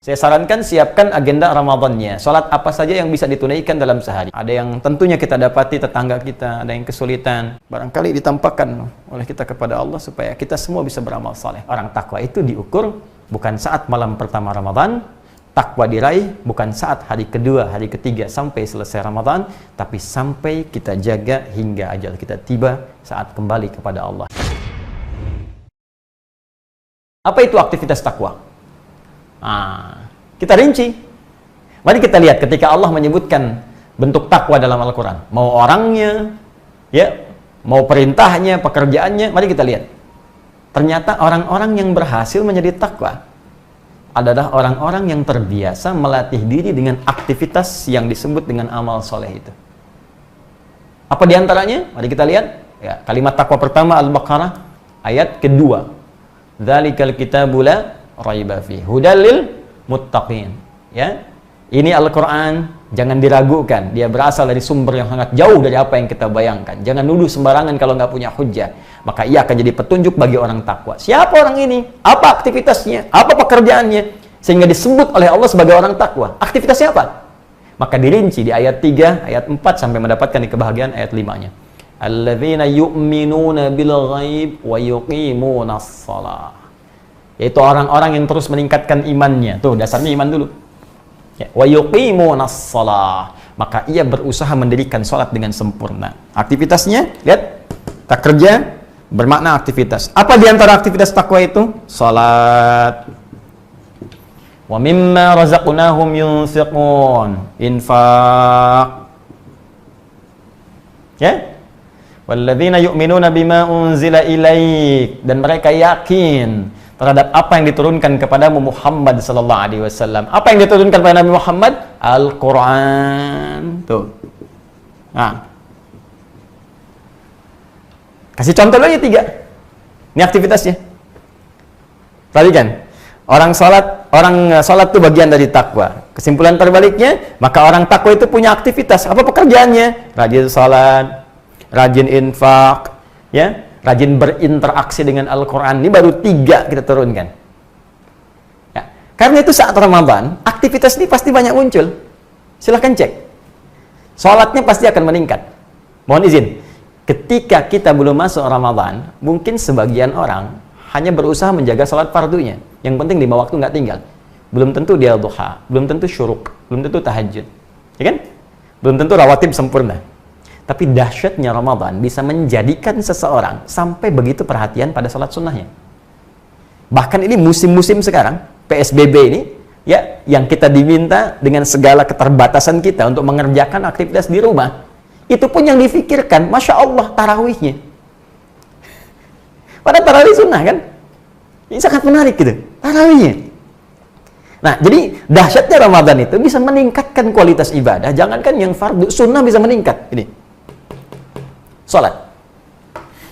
Saya sarankan siapkan agenda Ramadannya. Salat apa saja yang bisa ditunaikan dalam sehari. Ada yang tentunya kita dapati tetangga kita, ada yang kesulitan. Barangkali ditampakkan oleh kita kepada Allah supaya kita semua bisa beramal saleh. Orang takwa itu diukur bukan saat malam pertama Ramadan. Takwa diraih bukan saat hari kedua, hari ketiga sampai selesai Ramadan, tapi sampai kita jaga hingga ajal kita tiba saat kembali kepada Allah. Apa itu aktivitas takwa? Kita rinci. Mari kita lihat ketika Allah menyebutkan bentuk takwa dalam Al-Quran. Mau orangnya, ya, mau perintahnya, pekerjaannya. Mari kita lihat. Ternyata orang-orang yang berhasil menjadi takwa adalah orang-orang yang terbiasa melatih diri dengan aktivitas yang disebut dengan amal soleh itu. Apa diantaranya? Mari kita lihat. Ya, kalimat takwa pertama Al-Baqarah ayat kedua. Dzalikal kitabu la raiba fi hudal lil muttaqin. Ya. Ini Al-Qur'an, jangan diragukan. Dia berasal dari sumber yang sangat jauh dari apa yang kita bayangkan. Jangan nuduh sembarangan kalau nggak punya hujjah. Maka ia akan jadi petunjuk bagi orang takwa. Siapa orang ini? Apa aktivitasnya? Apa pekerjaannya? Sehingga disebut oleh Allah sebagai orang takwa. Aktivitasnya apa? Maka dirinci di ayat 3, ayat 4 sampai mendapatkan di kebahagiaan ayat 5-nya. Alladzina yu'minuna bil ghaib wa yuqimunas shalah. Yaitu orang-orang yang terus meningkatkan imannya. Tuh, dasarnya iman dulu. Ya, wa yuqimunas shalah. Maka ia berusaha mendirikan salat dengan sempurna. Aktivitasnya, lihat, tak kerja bermakna aktivitas. Apa di antara aktivitas takwa itu? Salat. Wa mimma razaqnahum yunfiqun. Infaq. Ya? Walladzina yu'minuna bima unzila ilaik. Dan mereka yakin terhadap apa yang diturunkan kepadamu Muhammad sallallahu alaihi wasallam. Apa yang diturunkan kepada Nabi Muhammad? Al-Qur'an. Tuh. Nah. Kasih contoh lagi 3. Ini aktivitasnya. Tadi kan orang salat itu bagian dari takwa. Kesimpulan terbaliknya, maka orang takwa itu punya aktivitas. Apa pekerjaannya? Rajin salat, rajin infak, ya. Rajin berinteraksi dengan Al-Quran. Ini baru 3 kita turunkan. Ya. Karena itu saat Ramadan, aktivitas ini pasti banyak muncul. Silahkan cek. Sholatnya pasti akan meningkat. Mohon izin. Ketika kita belum masuk Ramadan, mungkin sebagian orang hanya berusaha menjaga sholat fardunya. Yang penting 5 waktu nggak tinggal. Belum tentu dia duha, belum tentu syuruk, belum tentu tahajud. Ya kan? Belum tentu rawatib sempurna. Tapi dahsyatnya Ramadan bisa menjadikan seseorang sampai begitu perhatian pada sholat sunnahnya. Bahkan ini musim-musim sekarang, PSBB ini, ya, yang kita diminta dengan segala keterbatasan kita untuk mengerjakan aktivitas di rumah, itu pun yang difikirkan, Masya Allah, tarawihnya. Padahal tarawih sunnah kan? Ini sangat menarik gitu, tarawihnya. Nah, jadi dahsyatnya Ramadan itu bisa meningkatkan kualitas ibadah. Jangankan yang fardu, sunnah bisa meningkat. Ini salat.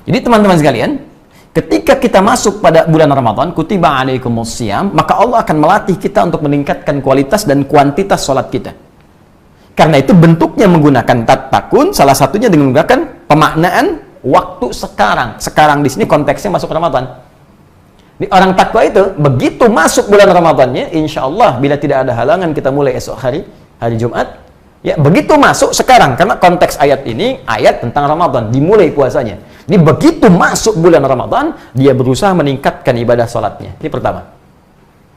Jadi teman-teman sekalian, ketika kita masuk pada bulan Ramadan, kutiba alaikumusiyam, maka Allah akan melatih kita untuk meningkatkan kualitas dan kuantitas salat kita. Karena itu bentuknya menggunakan tatkun, salah satunya dengan menggunakan pemaknaan waktu sekarang. Sekarang di sini konteksnya masuk Ramadan. Di orang takwa itu begitu masuk bulan Ramadannya, insya Allah bila tidak ada halangan kita mulai esok hari Jumat. Ya, begitu masuk sekarang, karena konteks ayat ini, ayat tentang Ramadan, dimulai puasanya. Ini begitu masuk bulan Ramadan, dia berusaha meningkatkan ibadah sholatnya. Ini pertama.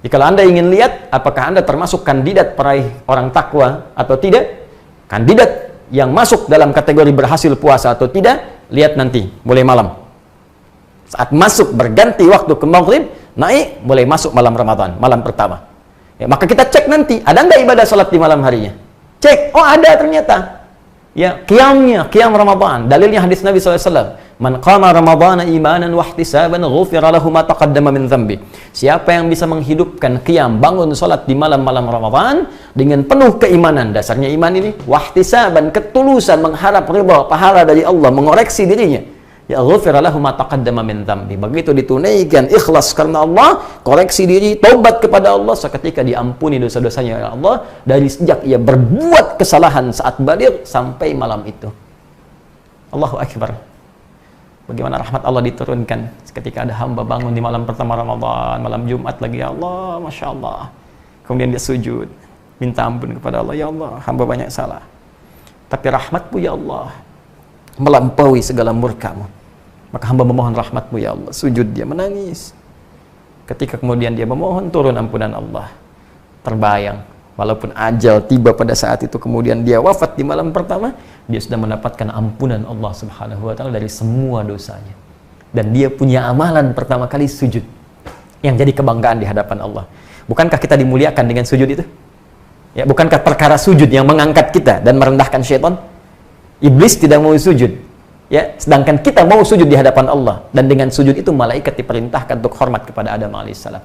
Jadi kalau Anda ingin lihat, apakah Anda termasuk kandidat peraih orang takwa atau tidak, kandidat yang masuk dalam kategori berhasil puasa atau tidak, lihat nanti, mulai malam. Saat masuk berganti waktu ke maghrib, naik, mulai masuk malam Ramadan, malam pertama. Ya, maka kita cek nanti, ada nggak ibadah sholat di malam harinya? Cek, oh ada ternyata. Ya, qiyamnya, qiyam Ramadan. Dalilnya hadis Nabi SAW. Man qama Ramadana imanan wa ihtisaban ghufira lahu ma taqaddama min dhanbi. Siapa yang bisa menghidupkan qiyam, bangun salat di malam-malam Ramadan dengan penuh keimanan, dasarnya iman ini, wa ihtisaban, ketulusan, mengharap ridha, pahala dari Allah, mengoreksi dirinya. Ya ghufira lahu ma taqaddama min dhanbi. Begitu ditunaikan ikhlas karena Allah, koreksi diri, taubat kepada Allah, seketika diampuni dosa-dosanya oleh Allah dari sejak ia berbuat kesalahan saat baligh sampai malam itu. Allahu akbar. Bagaimana rahmat Allah diturunkan ketika ada hamba bangun di malam pertama Ramadan, malam Jumat lagi, ya Allah, Masya Allah. kemudian dia sujud, minta ampun kepada Allah, ya Allah, hamba banyak salah. Tapi rahmat-Mu ya Allah melampaui segala murka-Mu. Maka hamba memohon rahmat-Mu ya Allah. Sujud dia menangis. Ketika kemudian dia memohon turun ampunan Allah, terbayang walaupun ajal tiba pada saat itu, kemudian dia wafat di malam pertama, dia sudah mendapatkan ampunan Allah Subhanahu wa taala dari semua dosanya. Dan dia punya amalan pertama kali sujud yang jadi kebanggaan di hadapan Allah. Bukankah kita dimuliakan dengan sujud itu? Ya, bukankah perkara sujud yang mengangkat kita dan merendahkan syaitan? Iblis tidak mau sujud, ya, sedangkan kita mau sujud di hadapan Allah, dan dengan sujud itu malaikat diperintahkan untuk hormat kepada Adam alaihissalam.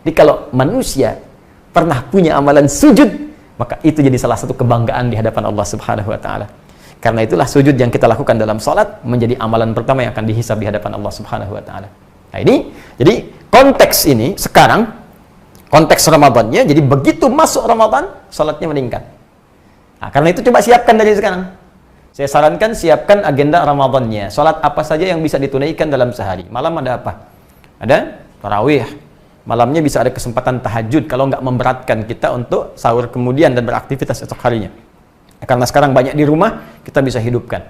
Jadi kalau manusia pernah punya amalan sujud, maka itu jadi salah satu kebanggaan di hadapan Allah Subhanahu wa taala. Karena itulah sujud yang kita lakukan dalam salat menjadi amalan pertama yang akan dihisab di hadapan Allah Subhanahu wa taala. Nah, ini jadi konteks ini sekarang, konteks Ramadannya, jadi begitu masuk Ramadan, salatnya meningkat. Nah, karena itu coba siapkan dari sekarang. Saya sarankan siapkan agenda Ramadannya. Salat apa saja yang bisa ditunaikan dalam sehari. Malam ada apa? Ada tarawih. Malamnya bisa ada kesempatan tahajud kalau nggak memberatkan kita untuk sahur kemudian dan beraktivitas esok harinya. Karena sekarang banyak di rumah, kita bisa hidupkan.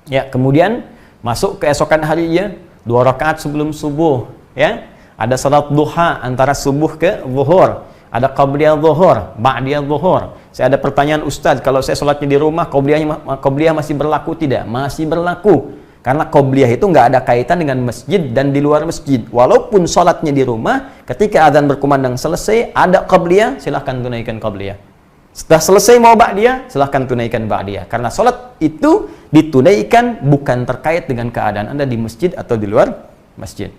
Ya, kemudian masuk keesokan harinya 2 rakaat sebelum subuh, ya. Ada salat duha antara subuh ke zuhur, ada qabliyah zuhur, ba'diyah zuhur. Saya ada pertanyaan, Ustaz, kalau saya salatnya di rumah, qabliyah masih berlaku tidak? Masih berlaku. Karena qabliyah itu nggak ada kaitan dengan masjid dan di luar masjid. Walaupun salatnya di rumah, ketika azan berkumandang selesai, ada qabliyah, silahkan tunaikan qabliyah. Setelah selesai mau ba'diyah, silahkan tunaikan ba'diyah. Karena salat itu ditunaikan bukan terkait dengan keadaan Anda di masjid atau di luar masjid.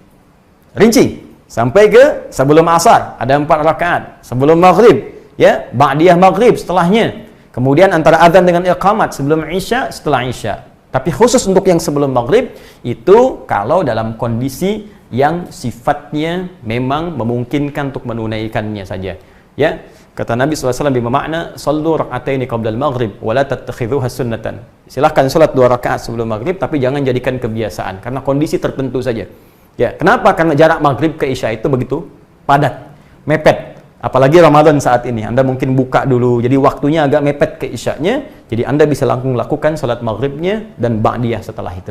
Rinci, sampai ke sebelum asar, ada 4 rakaat. Sebelum maghrib, ya, ba'diyah maghrib setelahnya. Kemudian antara azan dengan iqamat, sebelum isya, setelah isya. Tapi khusus untuk yang sebelum maghrib, itu kalau dalam kondisi yang sifatnya memang memungkinkan untuk menunaikannya saja. Ya, kata Nabi SAW bermakna, sallu rak'ataini qablal maghrib, wa la tattakhidhuha sunnatan. Silahkan salat 2 rakaat sebelum maghrib, tapi jangan jadikan kebiasaan, karena kondisi tertentu saja. Ya, kenapa? Karena jarak maghrib ke isya itu begitu padat, mepet. Apalagi Ramadan saat ini, Anda mungkin buka dulu, jadi waktunya agak mepet ke isyanya, jadi Anda bisa langsung lakukan salat maghribnya dan ba'diyah setelah itu.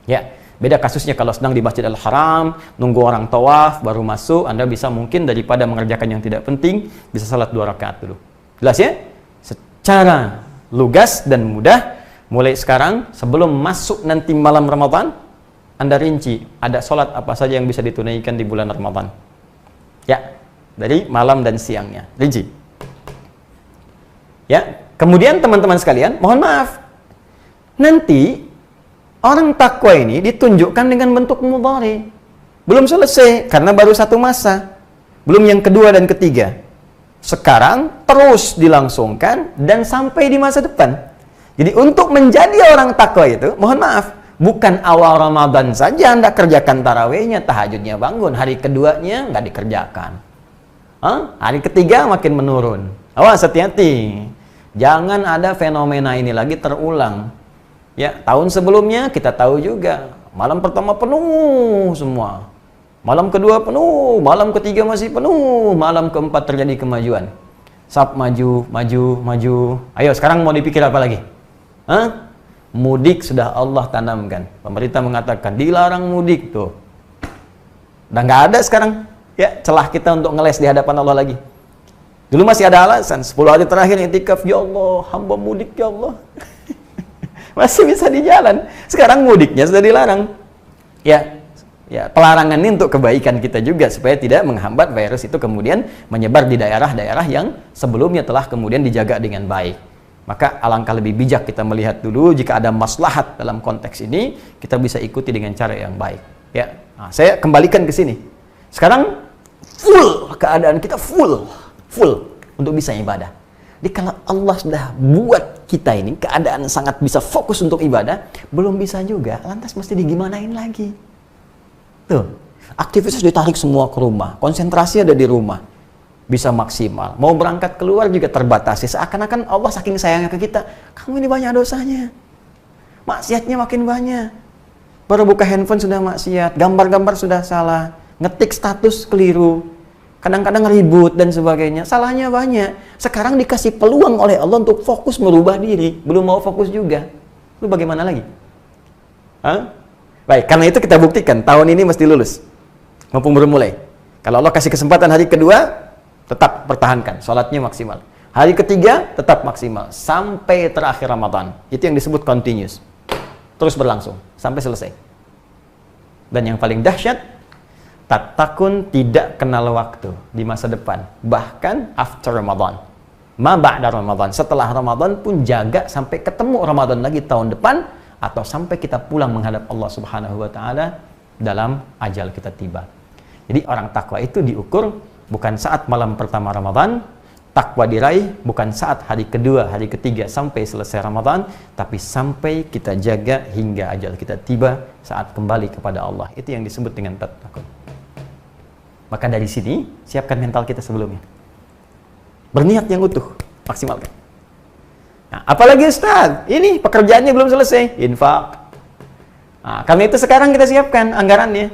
Ya, beda kasusnya kalau sedang di Masjidil Haram, nunggu orang tawaf, baru masuk, Anda bisa mungkin daripada mengerjakan yang tidak penting, bisa salat 2 rakaat dulu. Jelas ya? Secara lugas dan mudah, mulai sekarang, sebelum masuk nanti malam Ramadan, Anda rinci, ada sholat apa saja yang bisa ditunaikan di bulan Ramadan. Ya, dari malam dan siangnya. Rinci. Ya, kemudian teman-teman sekalian, mohon maaf. Nanti, orang takwa ini ditunjukkan dengan bentuk mudhari. Belum selesai, karena baru 1 masa. Belum yang kedua dan ketiga. Sekarang, terus dilangsungkan dan sampai di masa depan. Jadi, untuk menjadi orang takwa itu, mohon maaf, bukan awal Ramadan saja Anda kerjakan tarawihnya, tahajudnya bangun, hari keduanya nggak dikerjakan. Hari ketiga makin menurun. Awas, hati-hati. Jangan ada fenomena ini lagi terulang. Ya, tahun sebelumnya kita tahu juga, malam pertama penuh semua. Malam kedua penuh, malam ketiga masih penuh, malam keempat terjadi kemajuan. Sab maju, maju, maju. Ayo, sekarang mau dipikir apa lagi? Mudik sudah Allah tanamkan. Pemerintah mengatakan dilarang mudik tuh. Dan nggak ada sekarang ya celah kita untuk ngeles di hadapan Allah lagi. Dulu masih ada alasan, 10 hari terakhir i'tikaf, ya Allah, hamba mudik ya Allah. Masih bisa di jalan. Sekarang mudiknya sudah dilarang. Ya, pelarangan ini untuk kebaikan kita juga supaya tidak menghambat virus itu kemudian menyebar di daerah-daerah yang sebelumnya telah kemudian dijaga dengan baik. Maka alangkah lebih bijak kita melihat dulu, jika ada maslahat dalam konteks ini, kita bisa ikuti dengan cara yang baik. Ya, nah, saya kembalikan ke sini. Sekarang full keadaan kita full untuk bisa ibadah. Jadi kalau Allah sudah buat kita ini keadaan sangat bisa fokus untuk ibadah, belum bisa juga, lantas mesti digimanain lagi? Tuh, aktivitas ditarik semua ke rumah, konsentrasi ada di rumah. Bisa maksimal. Mau berangkat keluar juga terbatasi. Seakan-akan Allah saking sayangnya ke kita, kamu ini banyak dosanya. Maksiatnya makin banyak. Baru buka handphone sudah maksiat, gambar-gambar sudah salah, ngetik status keliru. Kadang-kadang ribut dan sebagainya. Salahnya banyak. Sekarang dikasih peluang oleh Allah untuk fokus merubah diri. Belum mau fokus juga. Lu bagaimana lagi? Hah? Baik, karena itu kita buktikan. Tahun ini mesti lulus. Mumpung baru mulai. Kalau Allah kasih kesempatan hari kedua, tetap pertahankan. Sholatnya maksimal. Hari ketiga, tetap maksimal. Sampai terakhir Ramadan. Itu yang disebut continuous. Terus berlangsung. Sampai selesai. Dan yang paling dahsyat, takun tidak kenal waktu di masa depan, bahkan after Ramadan, ma ba'da Ramadan, setelah Ramadan pun jaga sampai ketemu Ramadan lagi tahun depan, atau sampai kita pulang menghadap Allah Subhanahu wa Ta'ala dalam ajal kita tiba. Jadi orang takwa itu diukur bukan saat malam pertama Ramadan, takwa diraih bukan saat hari kedua, hari ketiga sampai selesai Ramadan, tapi sampai kita jaga hingga ajal kita tiba saat kembali kepada Allah. Itu yang disebut dengan takwa. Maka dari sini, siapkan mental kita sebelumnya. Berniat yang utuh, maksimalkan. Nah, apalagi Ustaz, ini pekerjaannya belum selesai, infak. Nah, karena itu sekarang kita siapkan anggarannya.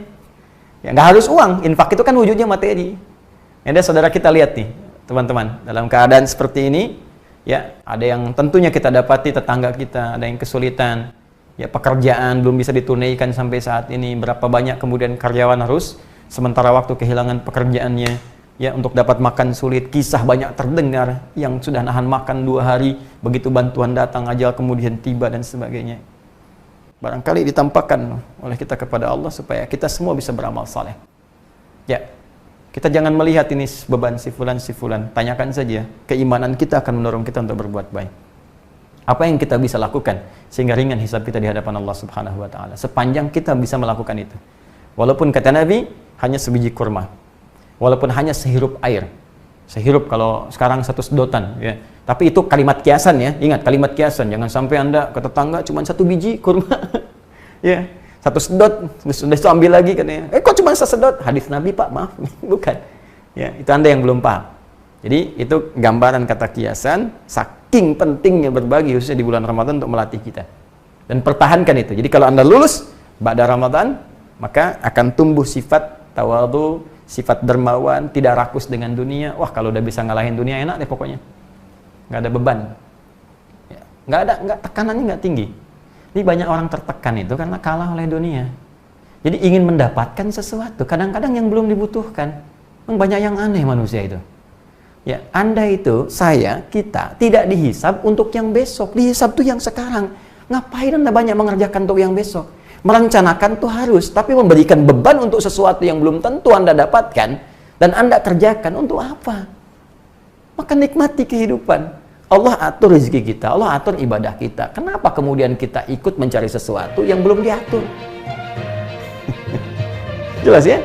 Ya, nggak harus uang, infak itu kan wujudnya materi. Ada saudara kita lihat nih, teman-teman, dalam keadaan seperti ini, ya ada yang tentunya kita dapati tetangga kita, ada yang kesulitan, ya pekerjaan belum bisa ditunaikan sampai saat ini, berapa banyak kemudian karyawan harus sementara waktu kehilangan pekerjaannya, ya untuk dapat makan sulit, kisah banyak terdengar yang sudah nahan makan 2 hari, begitu bantuan datang ajal kemudian tiba dan sebagainya. Barangkali ditampakkan oleh kita kepada Allah supaya kita semua bisa beramal saleh. Ya, kita jangan melihat ini beban si fulan, tanyakan saja, keimanan kita akan mendorong kita untuk berbuat baik. Apa yang kita bisa lakukan sehingga ringan hisab kita di hadapan Allah Subhanahu wa Ta'ala, sepanjang kita bisa melakukan itu. Walaupun kata Nabi hanya sebiji kurma, walaupun hanya sehirup air, sehirup kalau sekarang 1 sedotan, ya. Tapi itu kalimat kiasan ya, ingat kalimat kiasan, jangan sampai Anda ke tetangga cuma 1 biji kurma, ya, 1 sedot, sudah itu ambil lagi katanya, kok cuma 1 sedot, hadis Nabi Pak, maaf, bukan, ya itu Anda yang belum paham. Jadi itu gambaran kata kiasan, saking pentingnya berbagi khususnya di bulan Ramadan untuk melatih kita, dan pertahankan itu. Jadi kalau Anda lulus ba'da Ramadan, maka akan tumbuh sifat tawadhu, sifat dermawan, tidak rakus dengan dunia. Wah, kalau udah bisa ngalahin dunia enak deh pokoknya. Nggak ada beban. Ya, nggak tekanannya nggak tinggi. Ini banyak orang tertekan itu karena kalah oleh dunia. Jadi ingin mendapatkan sesuatu, kadang-kadang yang belum dibutuhkan. Banyak yang aneh manusia itu. Ya, Anda itu, saya, kita tidak dihisab untuk yang besok, dihisab tuh yang sekarang. Ngapain Anda banyak mengerjakan untuk yang besok? Merencanakan tuh harus, tapi memberikan beban untuk sesuatu yang belum tentu Anda dapatkan dan Anda kerjakan untuk apa? Maka nikmati kehidupan. Allah atur rezeki kita, Allah atur ibadah kita. Kenapa kemudian kita ikut mencari sesuatu yang belum diatur? Jelas ya?